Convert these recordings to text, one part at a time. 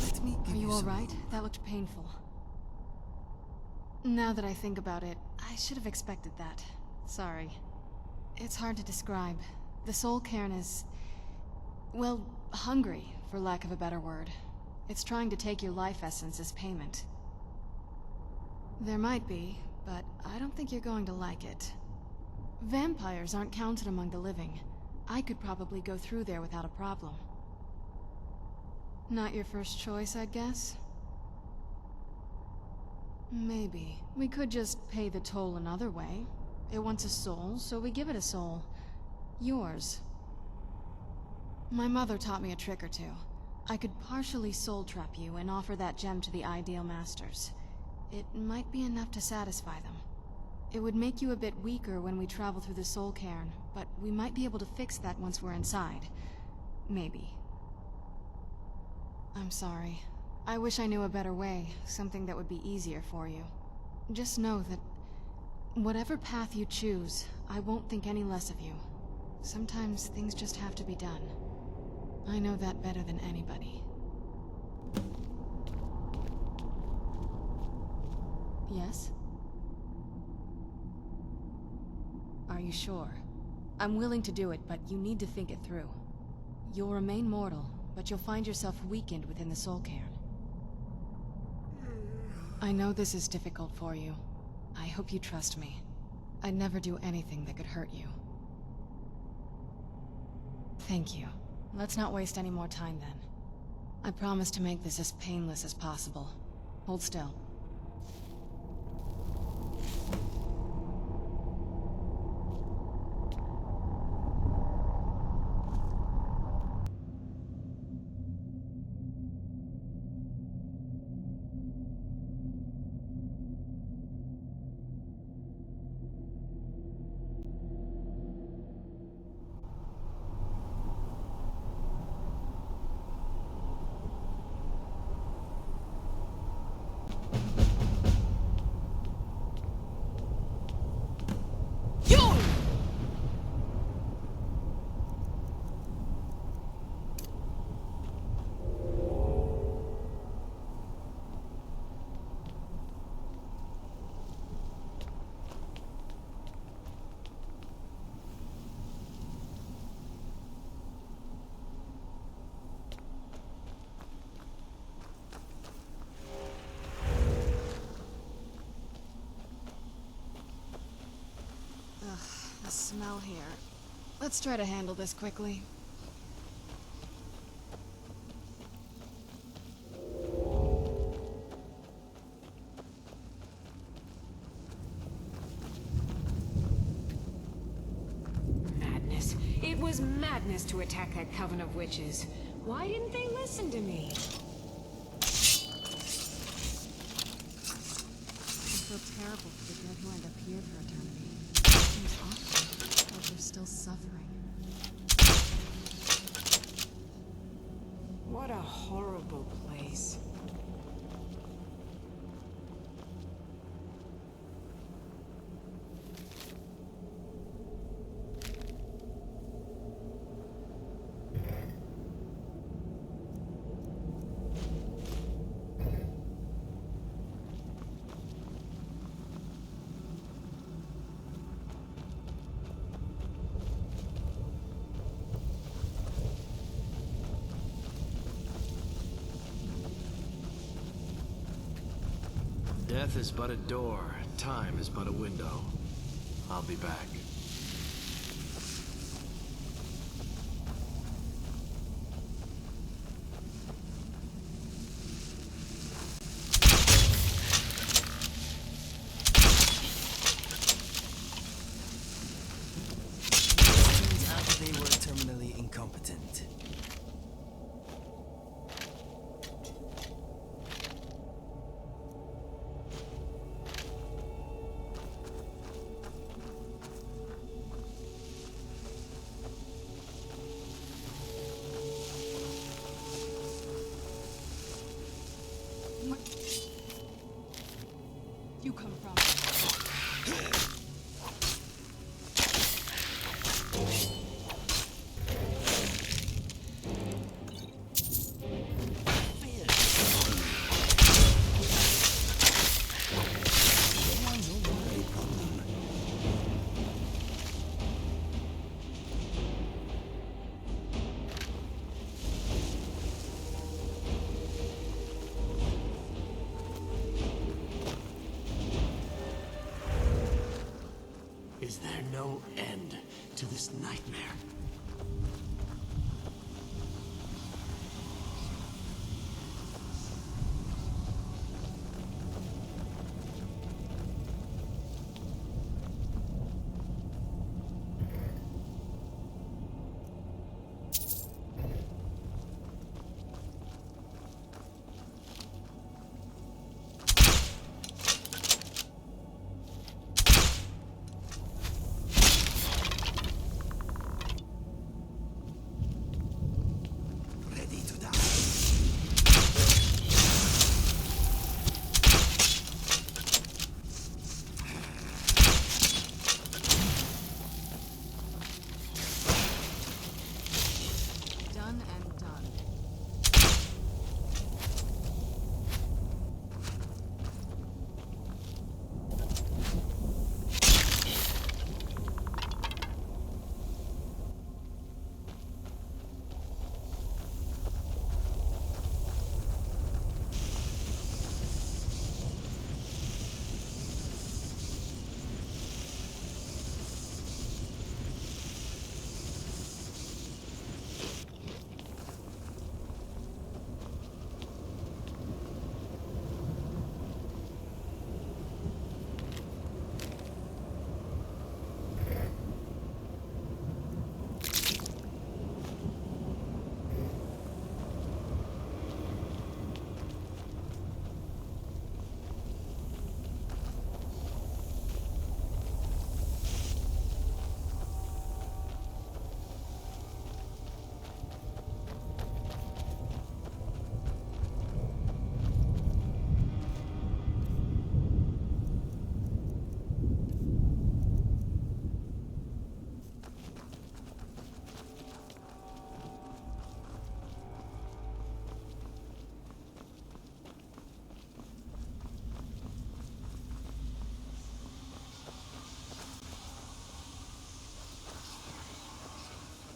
Let me give Are you some alright? room. That looked painful. Now that I think about it, I should have expected that. Sorry. It's hard to describe. The soul cairn is... well, hungry, for lack of a better word. It's trying to take your life essence as payment. There might be, but I don't think you're going to like it. Vampires aren't counted among the living. I could probably go through there without a problem. Not your first choice, I'd guess? Maybe. We could just pay the toll another way. It wants a soul, so we give it a soul. Yours. My mother taught me a trick or two. I could partially soul trap you and offer that gem to the ideal masters. It might be enough to satisfy them. It would make you a bit weaker when we travel through the soul cairn, but we might be able to fix that once we're inside. Maybe. I'm sorry. I wish I knew a better way, something that would be easier for you. Just know that whatever path you choose, I won't think any less of you. Sometimes things just have to be done. I know that better than anybody. Yes? Are you sure? I'm willing to do it, but you need to think it through. You'll remain mortal, but you'll find yourself weakened within the soul cairn. I know this is difficult for you. I hope you trust me. I'd never do anything that could hurt you. Thank you. Let's not waste any more time then. I promise to make this as painless as possible. Hold still. The smell here. Let's try to handle this quickly. Madness. It was madness to attack that coven of witches. Why didn't they listen to me? I feel terrible for the dead who end up here for eternity. It seems awful, like they're still suffering. What a horrible place. Death is but a door, time is but a window. I'll be back. Turns out they were terminally incompetent. Is there no end to this nightmare? Ready to die. Done and done.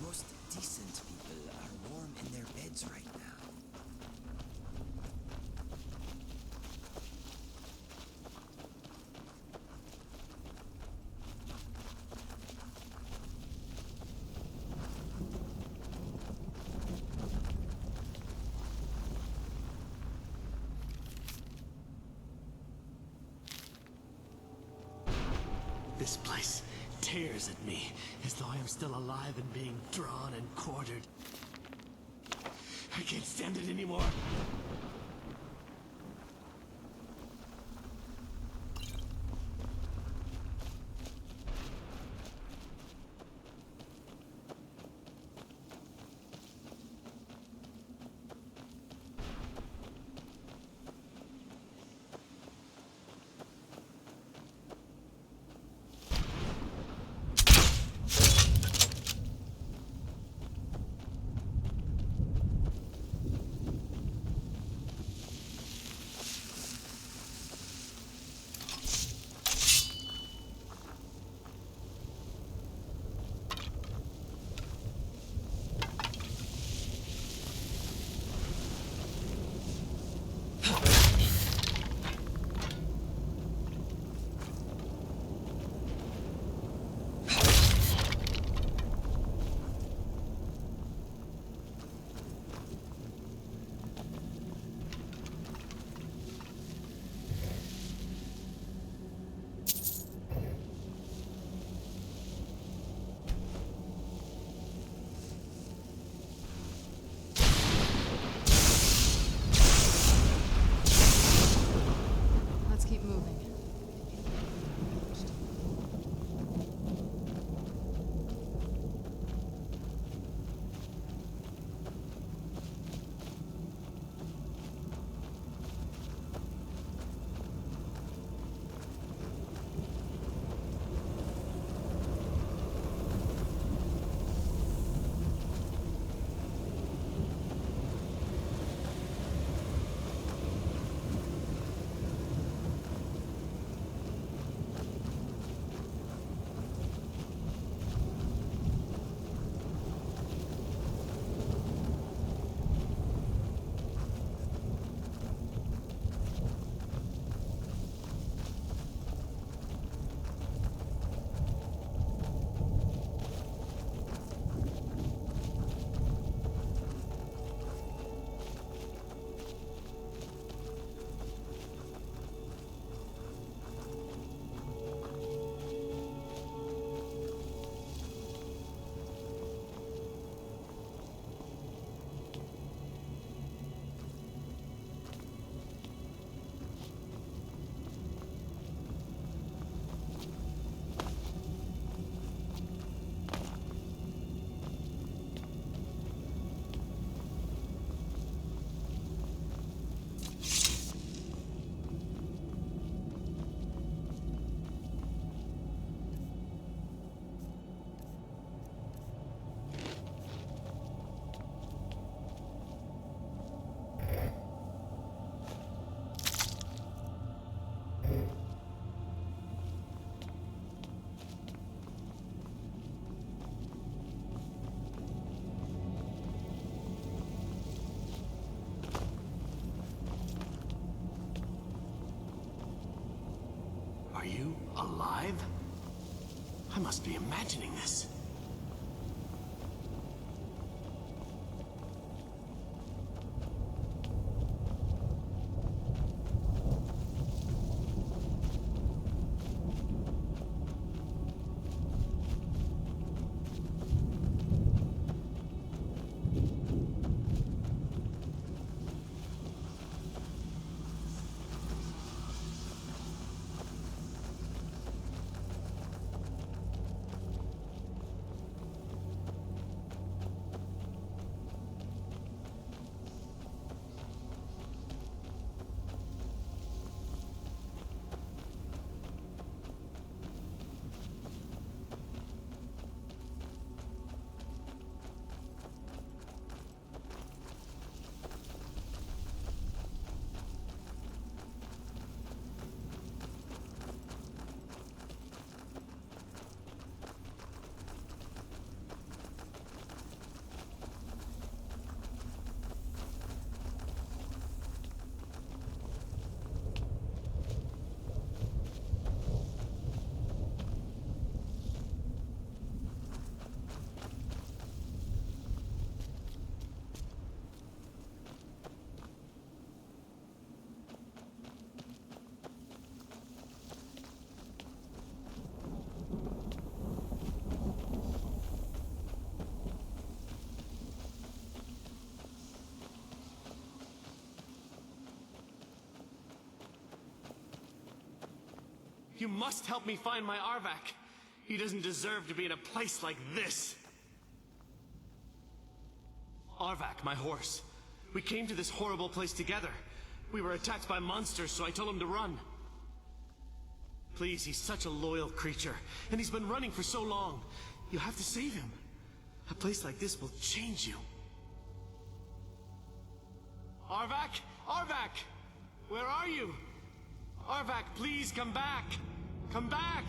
Most decent people are warm in their beds right now. This place tears at me as though I am still alive and being drawn and quartered. I can't stand it anymore. I must be imagining this. You must help me find my Arvak. He doesn't deserve to be in a place like this. Arvak, my horse. We came to this horrible place together. We were attacked by monsters, so I told him to run. Please, he's such a loyal creature, and he's been running for so long. You have to save him. A place like this will change you. Arvak? Arvak! Where are you? Arvak, please come back! Come back!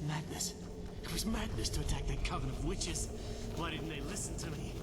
Madness. It was madness to attack that coven of witches. Why didn't they listen to me?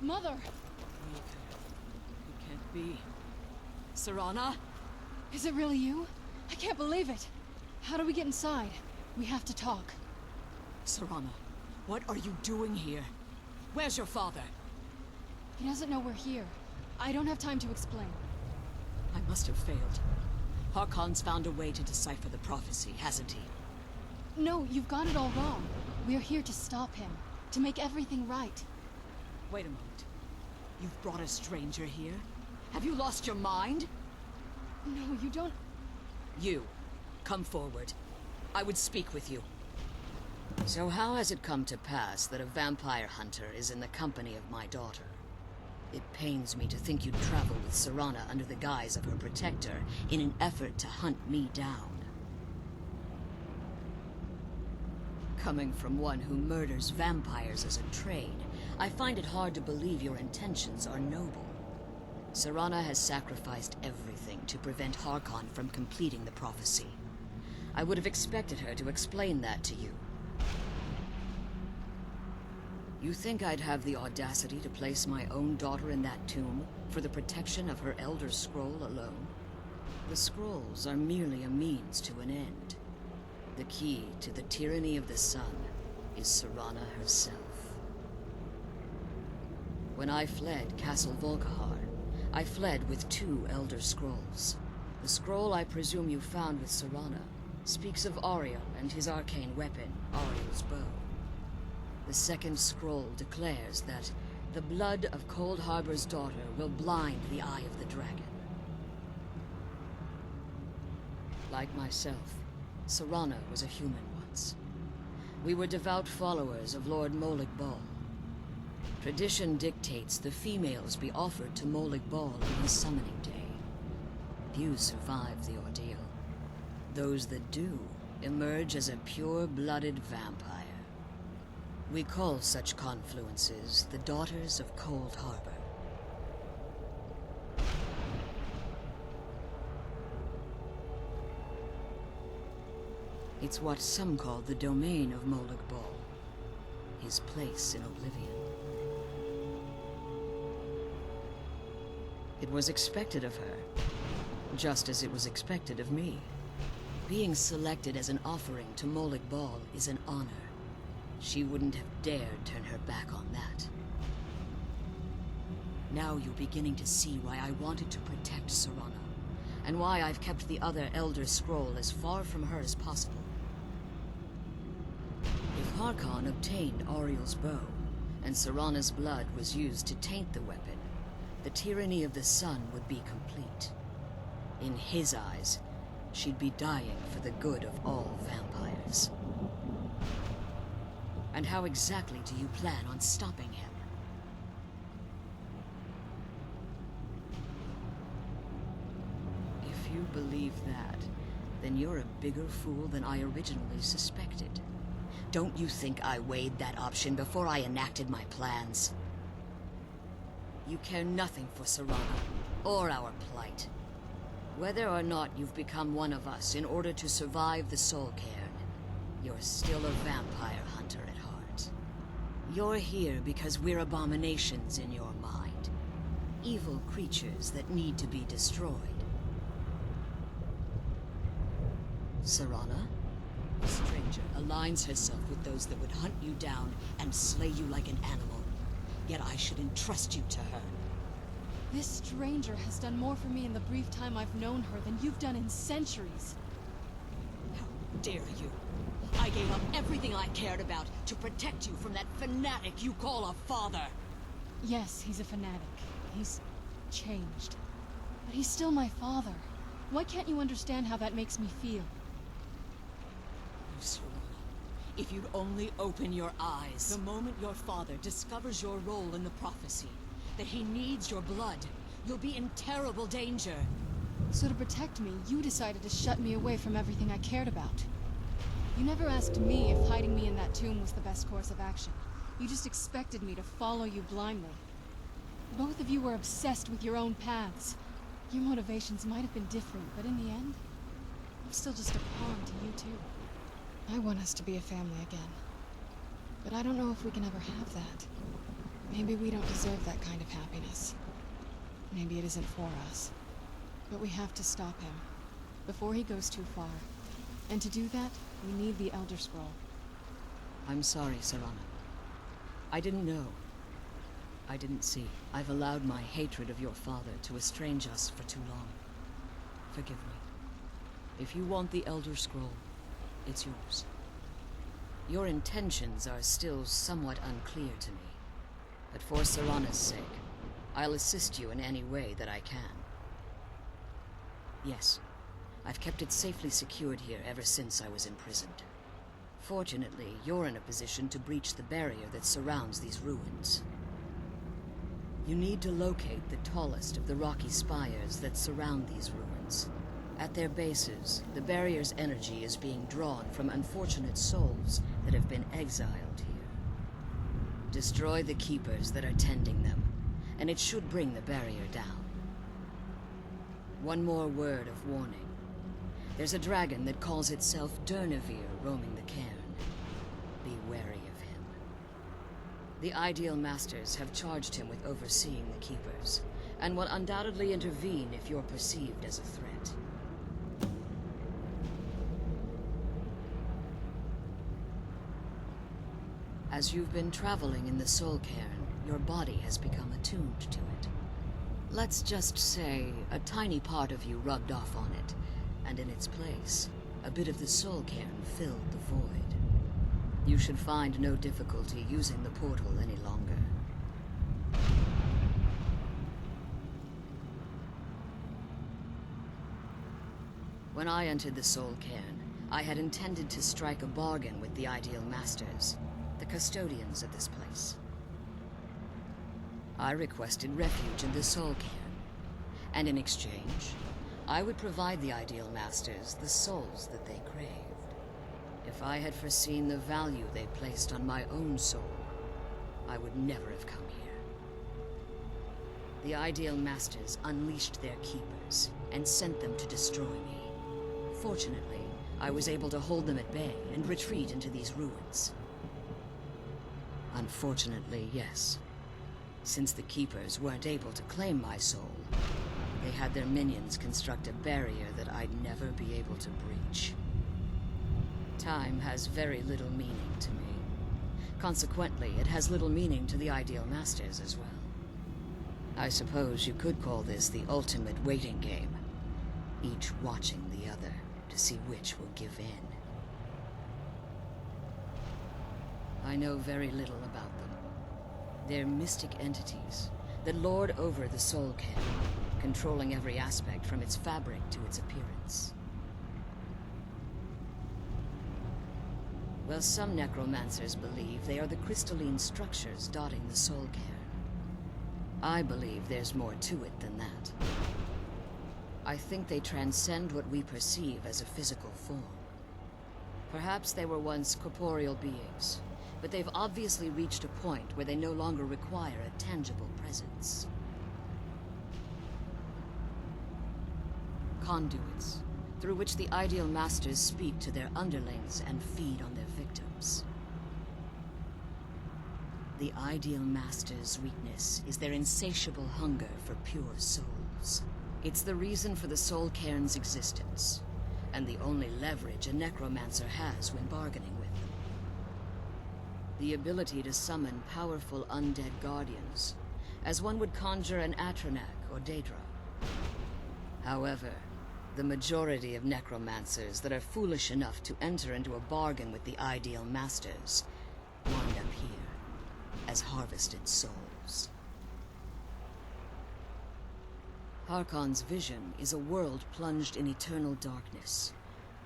Mother! It can't be. Serana? Is it really you? I can't believe it. How do we get inside? We have to talk. Serana, what are you doing here? Where's your father? He doesn't know we're here. I don't have time to explain. I must have failed. Harkon's found a way to decipher the prophecy, hasn't he? No, you've got it all wrong. We're here to stop him. To make everything right. Wait a moment. You've brought a stranger here? Have you lost your mind? No, you don't... You, come forward. I would speak with you. So how has it come to pass that a vampire hunter is in the company of my daughter? It pains me to think you'd travel with Serana under the guise of her protector in an effort to hunt me down. Coming from one who murders vampires as a trade, I find it hard to believe your intentions are noble. Serana has sacrificed everything to prevent Harkon from completing the prophecy. I would have expected her to explain that to you. You think I'd have the audacity to place my own daughter in that tomb for the protection of her Elder Scroll alone? The scrolls are merely a means to an end. The key to the tyranny of the sun is Serana herself. When I fled Castle Volkihar, I fled with 2 Elder Scrolls. The scroll I presume you found with Serana speaks of Ariel and his arcane weapon, Ariel's bow. The second scroll declares that the blood of Cold Harbor's daughter will blind the eye of the dragon. Like myself, Serana was a human once. We were devout followers of Lord Molig Bal. Tradition dictates the females be offered to Molig Bal on his summoning day. Few survive the ordeal. Those that do emerge as a pure-blooded vampire. We call such confluences the Daughters of Cold Harbor. It's what some call the domain of Molig Bal, his place in oblivion. It was expected of her, just as it was expected of me. Being selected as an offering to Molig Bal is an honor. She wouldn't have dared turn her back on that. Now you're beginning to see why I wanted to protect Serana, and why I've kept the other Elder Scroll as far from her as possible. If Harkon obtained Ariel's bow, and Serana's blood was used to taint the weapon, the tyranny of the sun would be complete. In his eyes, she'd be dying for the good of all vampires. And how exactly do you plan on stopping him? If you believe that, then you're a bigger fool than I originally suspected. Don't you think I weighed that option before I enacted my plans? You care nothing for Serana, or our plight. Whether or not you've become one of us in order to survive the Soul Cairn, you're still a vampire hunter at heart. You're here because we're abominations in your mind. Evil creatures that need to be destroyed. Serana, a stranger, aligns herself with those that would hunt you down and slay you like an animal. Yet I should entrust you to her. This stranger has done more for me in the brief time I've known her than you've done in centuries. How dare you? I gave up everything I cared about to protect you from that fanatic you call a father. Yes, he's a fanatic. He's changed. But he's still my father. Why can't you understand how that makes me feel? Serana, if you'd only open your eyes. The moment your father discovers your role in the prophecy, that he needs your blood, you'll be in terrible danger. So to protect me, you decided to shut me away from everything I cared about. You never asked me if hiding me in that tomb was the best course of action. You just expected me to follow you blindly. Both of you were obsessed with your own paths. Your motivations might have been different, but in the end, I'm still just a pawn to you two. I want us to be a family again. But I don't know if we can ever have that. Maybe we don't deserve that kind of happiness. Maybe it isn't for us. But we have to stop him, before he goes too far. And to do that, we need the Elder Scroll. I'm sorry, Serana. I didn't know. I didn't see. I've allowed my hatred of your father to estrange us for too long. Forgive me. If you want the Elder Scroll, it's yours. Your intentions are still somewhat unclear to me. But for Serana's sake, I'll assist you in any way that I can. Yes, I've kept it safely secured here ever since I was imprisoned. Fortunately, you're in a position to breach the barrier that surrounds these ruins. You need to locate the tallest of the rocky spires that surround these ruins. At their bases, the barrier's energy is being drawn from unfortunate souls that have been exiled here. Destroy the keepers that are tending them, and it should bring the barrier down. One more word of warning. There's a dragon that calls itself Durnevere roaming the cairn. Be wary of him. The Ideal Masters have charged him with overseeing the keepers, and will undoubtedly intervene if you're perceived as a threat. As you've been traveling in the Soul Cairn, your body has become attuned to it. Let's just say a tiny part of you rubbed off on it, and in its place, a bit of the Soul Cairn filled the void. You should find no difficulty using the portal any longer. When I entered the Soul Cairn, I had intended to strike a bargain with the Ideal Masters, the custodians of this place. I requested refuge in the Soul Cairn, and in exchange, I would provide the Ideal Masters the souls that they craved. If I had foreseen the value they placed on my own soul, I would never have come here. The Ideal Masters unleashed their keepers and sent them to destroy me. Fortunately, I was able to hold them at bay and retreat into these ruins. Unfortunately, yes. Since the Keepers weren't able to claim my soul, they had their minions construct a barrier that I'd never be able to breach. Time has very little meaning to me. Consequently, it has little meaning to the Ideal Masters as well. I suppose you could call this the ultimate waiting game, each watching the other to see which will give in. I know very little about them. They're mystic entities that lord over the Soul Cairn, controlling every aspect from its fabric to its appearance. Well, some necromancers believe they are the crystalline structures dotting the Soul Cairn. I believe there's more to it than that. I think they transcend what we perceive as a physical form. Perhaps they were once corporeal beings, but they've obviously reached a point where they no longer require a tangible presence. Conduits, through which the Ideal Masters speak to their underlings and feed on their victims. The Ideal Masters' weakness is their insatiable hunger for pure souls. It's the reason for the Soul Cairn's existence, and the only leverage a necromancer has when bargaining with them. The ability to summon powerful undead guardians, as one would conjure an Atronak or Daedra. However, the majority of necromancers that are foolish enough to enter into a bargain with the Ideal Masters wind up here as harvested souls. Harkon's vision is a world plunged in eternal darkness,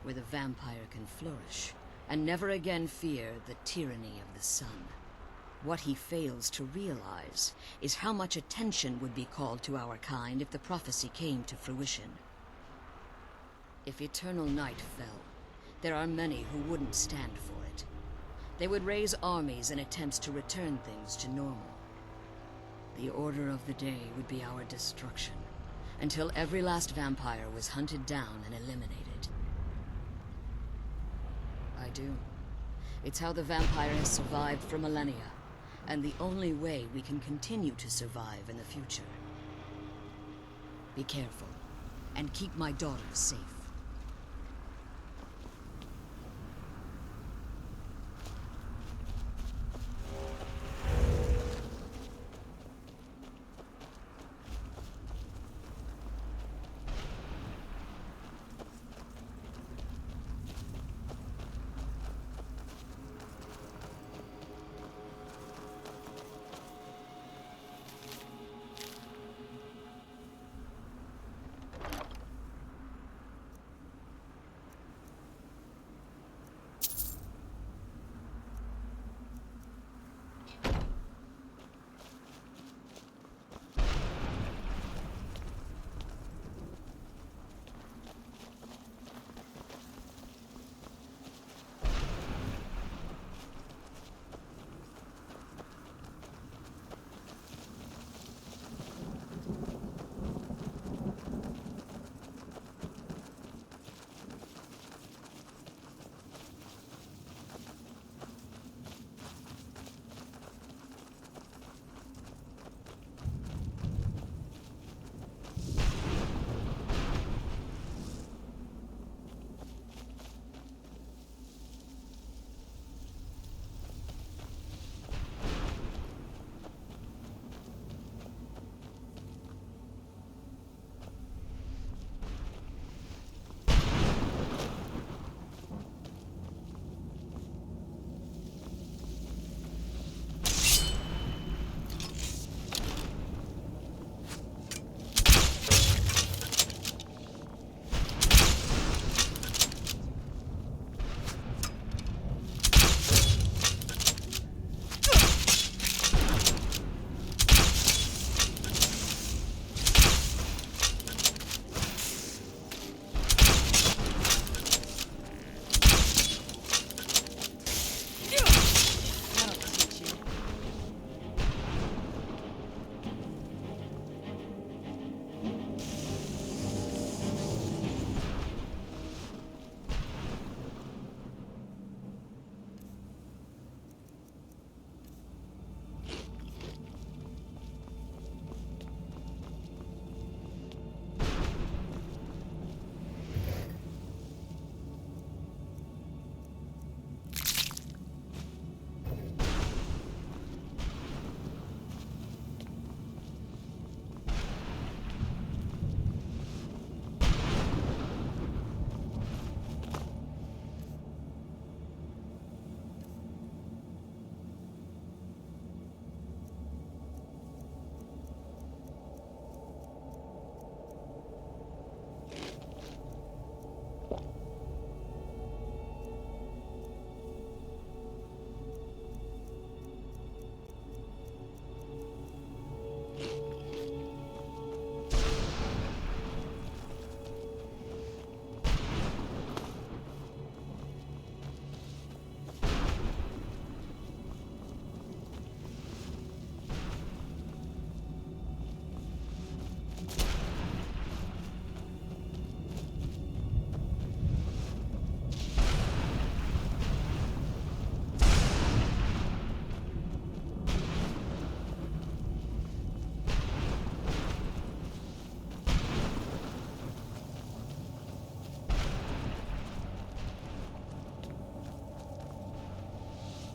where the vampire can flourish and never again fear the tyranny of the sun. What he fails to realize is how much attention would be called to our kind if the prophecy came to fruition. If eternal night fell, there are many who wouldn't stand for it. They would raise armies in attempts to return things to normal. The order of the day would be our destruction, until every last vampire was hunted down and eliminated. I do. It's how the vampire has survived for millennia, and the only way we can continue to survive in the future. Be careful, and keep my daughters safe.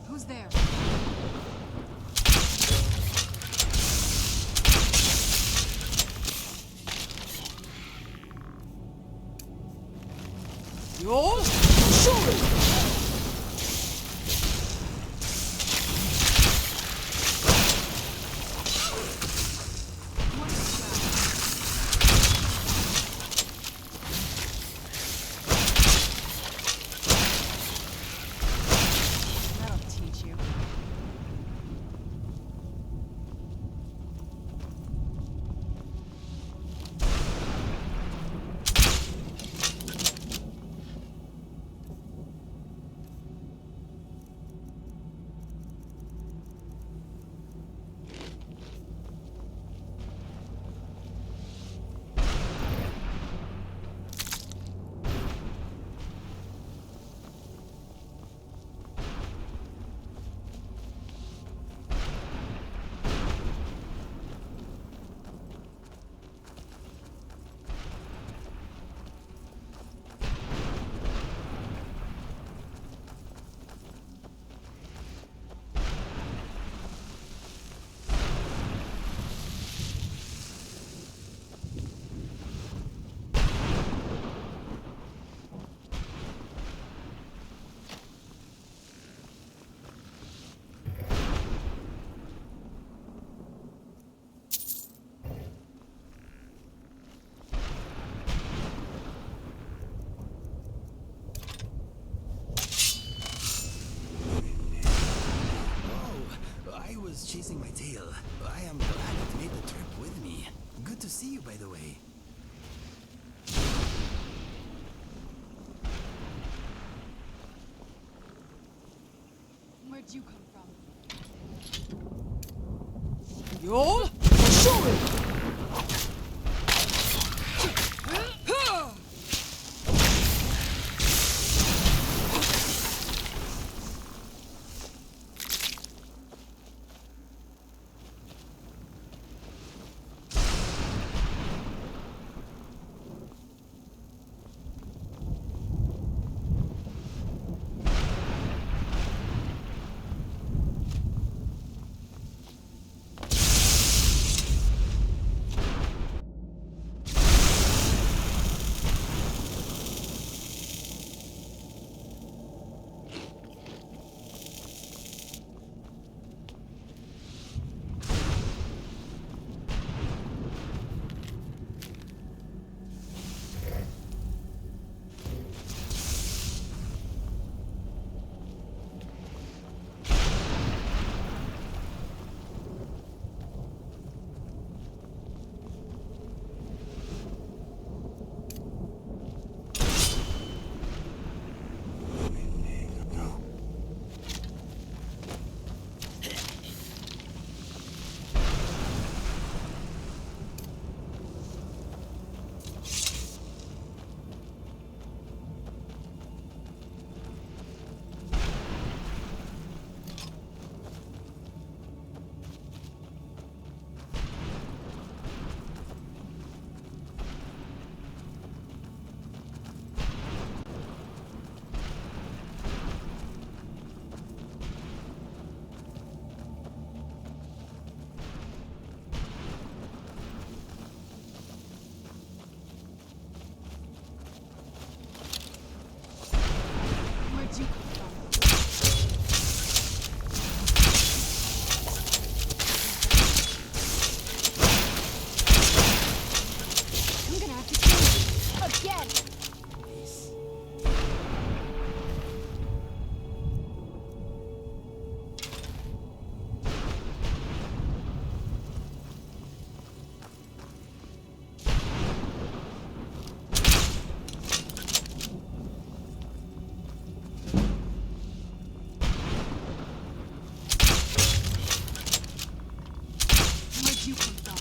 Who's there? Yo! Sure! was chasing my tail. I am glad it made the trip with me. Good to see you, by the way. Where'd you come from? You'll show it! Where'd you come from? I'm gonna have to kill you. Again! Where'd you come from?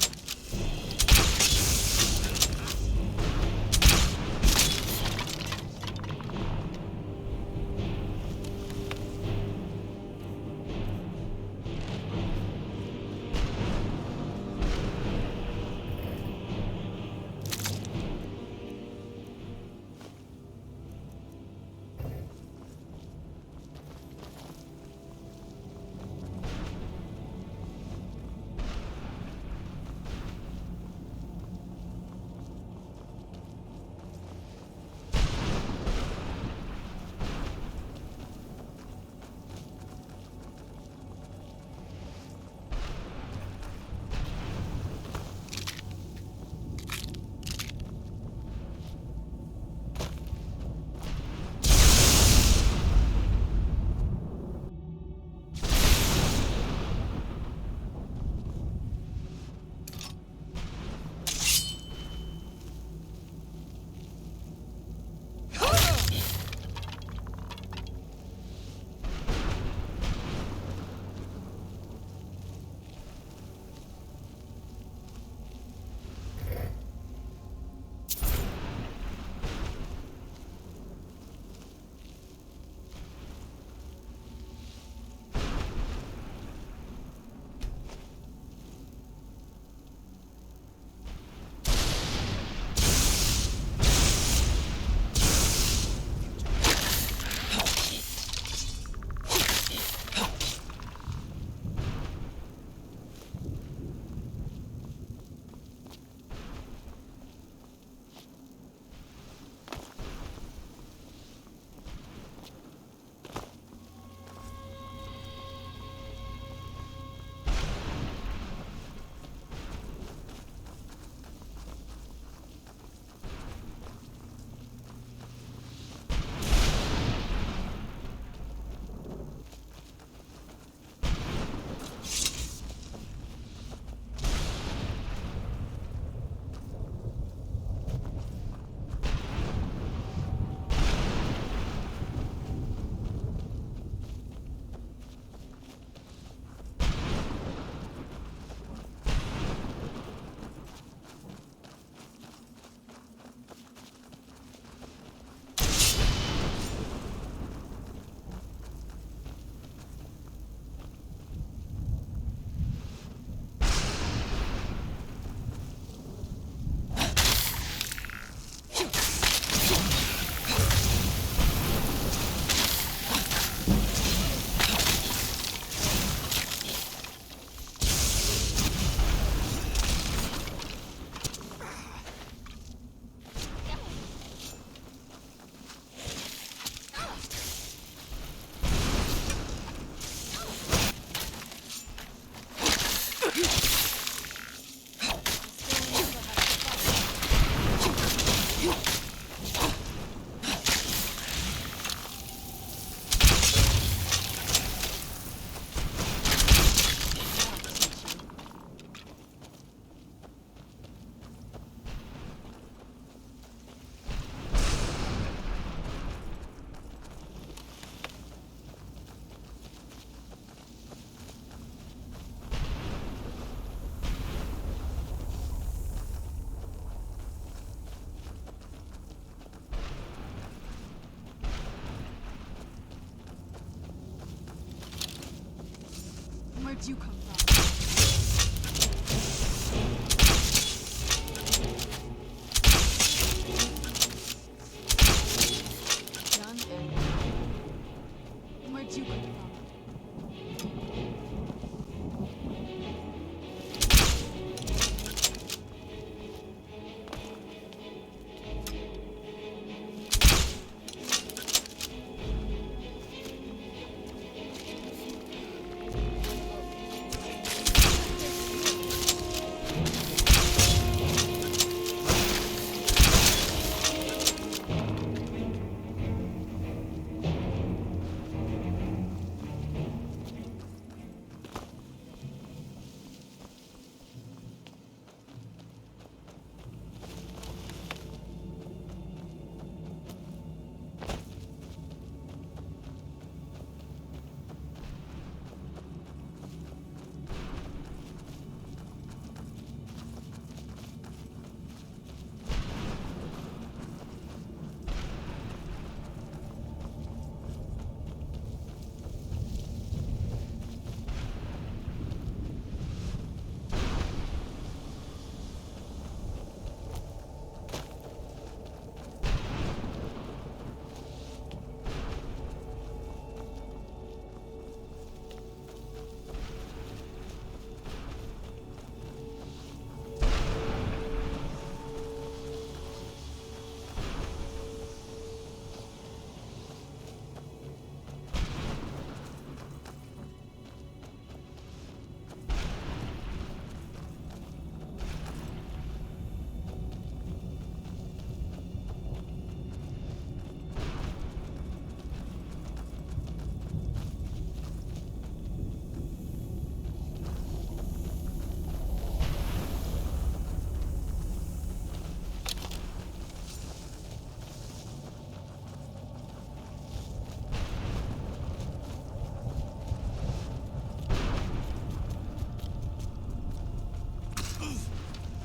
Where'd you come from? Done and Where'd you come from?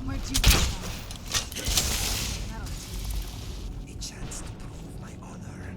Where'd you come from? That'll A chance to prove my honor.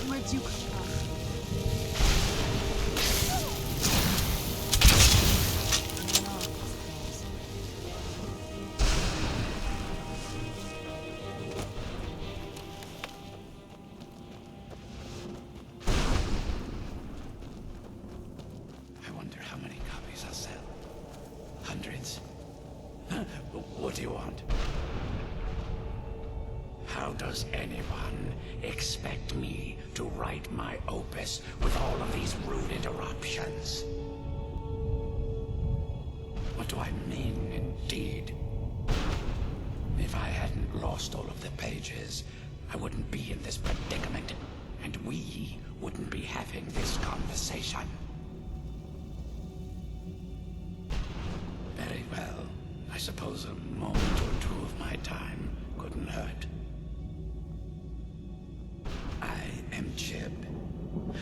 Where'd you come from? I wonder how many copies I'll sell. Hundreds? What do you want? How does anyone expect me to write my opus with all of these rude interruptions? What do I mean, indeed? If I hadn't lost all of the pages, I wouldn't be in this predicament, and we wouldn't be having this conversation. Very well. I suppose a moment or two of my time couldn't hurt. I am Jib.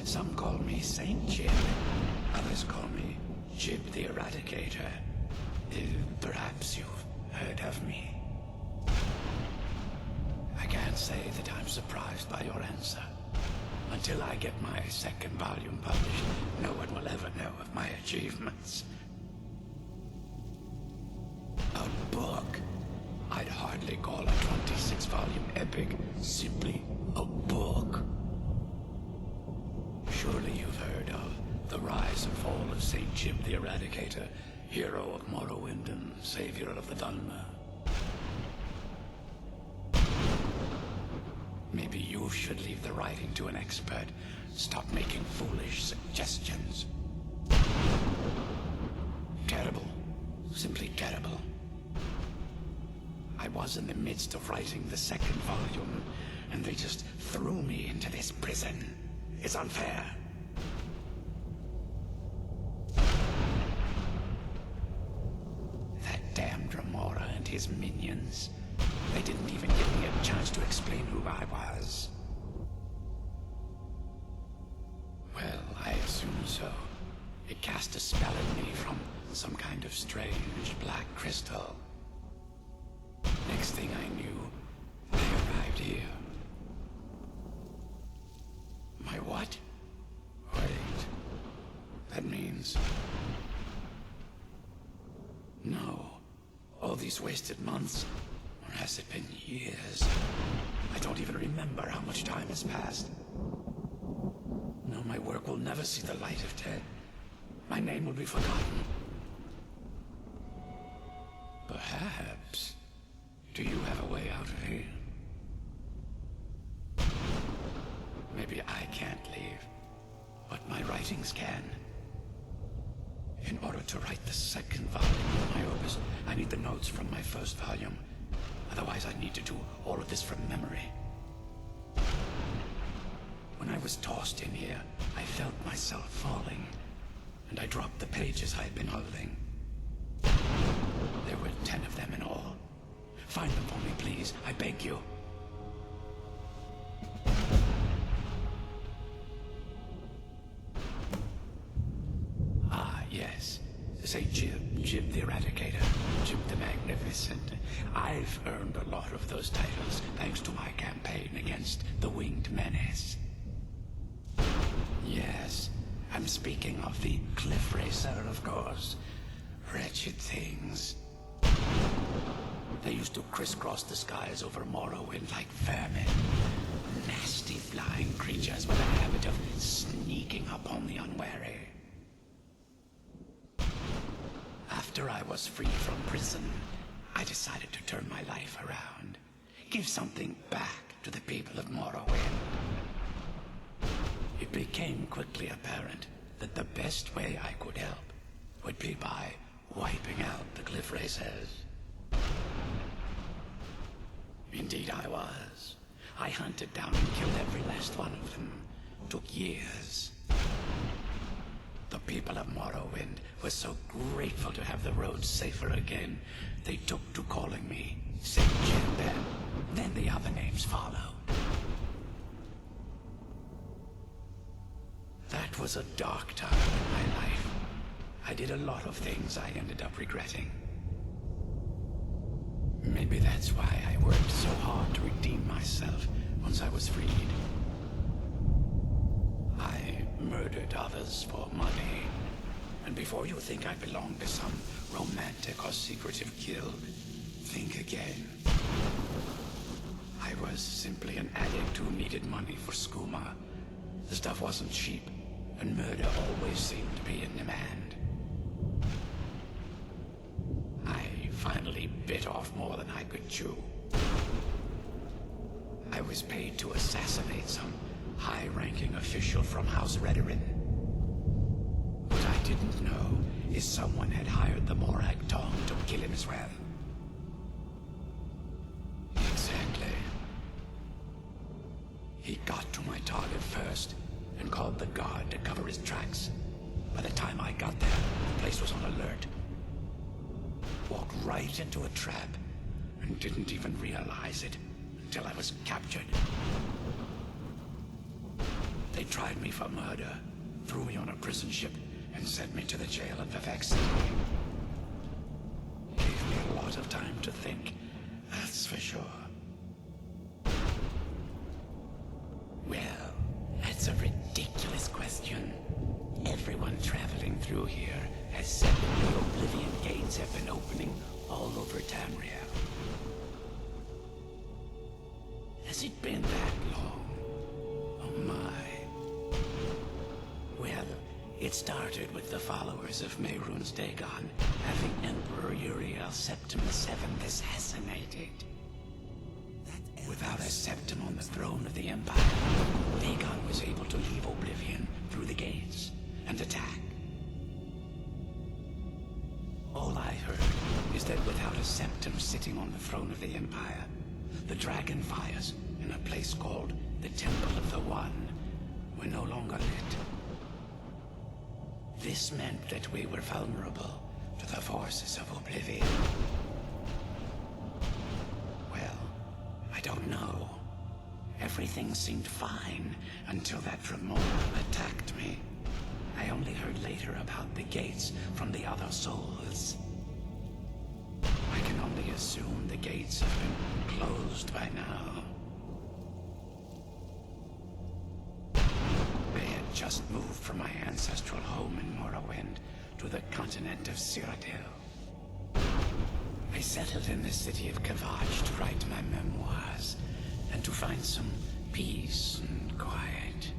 Some call me Saint Jib. Others call me Jib the Eradicator. Perhaps you've heard of me. I can't say that I'm surprised by your answer. Until I get my second volume published, no one will ever know of my achievements. A book? I'd hardly call a 26-volume epic simply a book. Surely you've heard of the rise and fall of Saint Jib the Eradicator, hero of Morrowind and savior of the Dunmer. Maybe you should leave the writing to an expert. Stop making foolish suggestions. Terrible. Simply terrible. I was in the midst of writing the second volume, and they just threw me into this prison. It's unfair. That damned Remora and his minions. They didn't even give me a chance to explain who I was. Well, I assume so. It cast a spell on me from some kind of strange black crystal. Next thing I knew, I arrived here. My what? Wait. That means... No. All these wasted months. Or has it been years? I don't even remember how much time has passed. No, my work will never see the light of day. My name will be forgotten. Perhaps. Do you have a way out of here? Maybe I can't leave, but my writings can. In order to write the second volume of my opus, I need the notes from my first volume. Otherwise, I need to do all of this from memory. When I was tossed in here, I felt myself falling, and I dropped the pages I had been holding. There were 10 of them in all. Find them for me, please. I beg you. Ah, yes. Say Jib the Eradicator, Jib the Magnificent. I've earned a lot of those titles thanks to my campaign against the Winged Menace. Yes, I'm speaking of the Cliff Racer, of course. Wretched things. They used to crisscross the skies over Morrowind like vermin. Nasty flying creatures with a habit of sneaking up on the unwary. After I was free from prison, I decided to turn my life around. Give something back to the people of Morrowind. It became quickly apparent that the best way I could help would be by wiping out the Cliff Racers. Indeed I was. I hunted down and killed every last one of them. Took years. The people of Morrowind were so grateful to have the roads safer again, they took to calling me Saint Jib, and then the other names followed. That was a dark time in my life. I did a lot of things I ended up regretting. Maybe that's why I worked so hard to redeem myself once I was freed. others for money. And before you think I belong to some romantic or secretive guild, think again. I was simply an addict who needed money for skooma. The stuff wasn't cheap, and murder always seemed to be in demand. I finally bit off more than I could chew. I was paid to assassinate some high-ranking official from House Redorin. What I didn't know is someone had hired the Morag Tong to kill him as well. Exactly. He got to my target first and called the guard to cover his tracks. By the time I got there, the place was on alert. Walked right into a trap and didn't even realize it until I was captured. They tried me for murder, threw me on a prison ship, and sent me to the jail at Vivek City. Gave me a lot of time to think, that's for sure. Well, that's a ridiculous question. Everyone traveling through here has said that the Oblivion Gates have been opening all over Tamriel. Has it been that long? Oh my. Well, it started with the followers of Mehrunes Dagon having Emperor Uriel Septim VII assassinated. Without a septim on the throne of the Empire, Dagon was able to leave Oblivion through the gates and attack. All I heard is that without a septim sitting on the throne of the Empire, the dragon fires in a place called the Temple of the One were no longer lit. This meant that we were vulnerable to the forces of Oblivion. Well, I don't know. Everything seemed fine until that Dremora attacked me. I only heard later about the gates from the other souls. I can only assume the gates have been closed by now. I had just moved from my ancestral home in Morrowind to the continent of Cyrodiil. I settled in the city of Kavach to write my memoirs and to find some peace and quiet.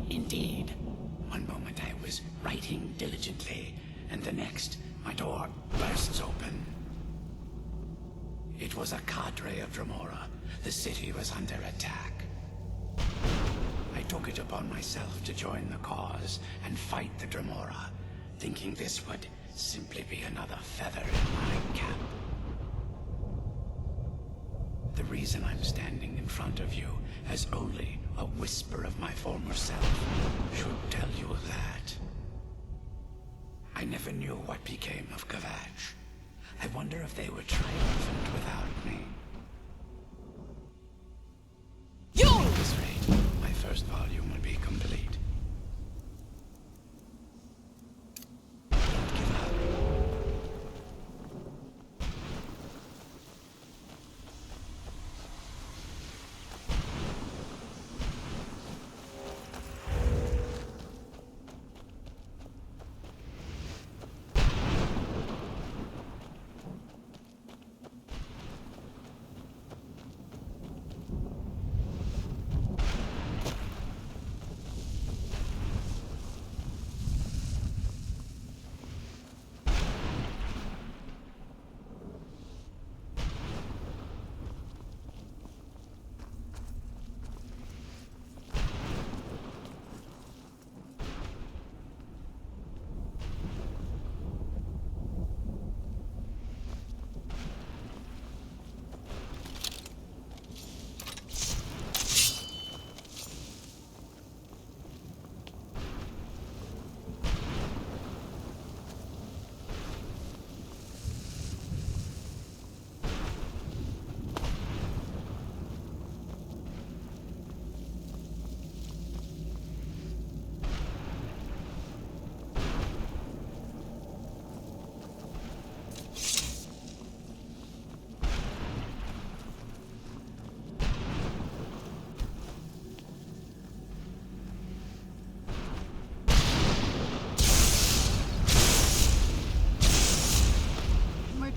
Indeed, one moment I was writing diligently, and the next, my door bursts open. It was a cadre of Dremora. The city was under attack. I took it upon myself to join the cause and fight the Dremora, thinking this would simply be another feather in my cap. The reason I'm standing in front of you as only a whisper of my former self should tell you that. I never knew what became of Kavach. I wonder if they were triumphant without me. At this rate, my first volume will be complete. Don't give up.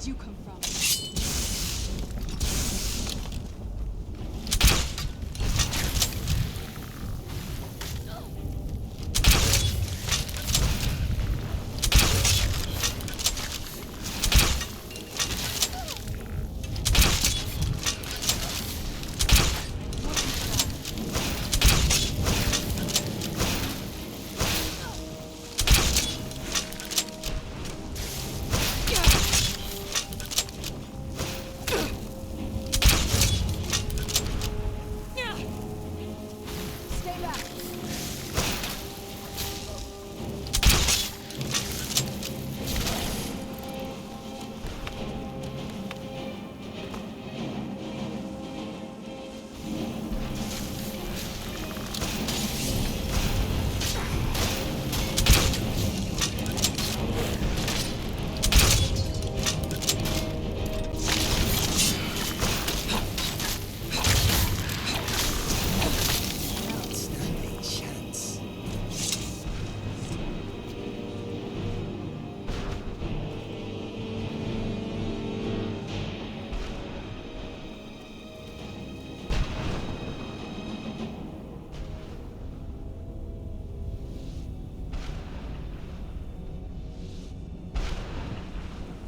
you come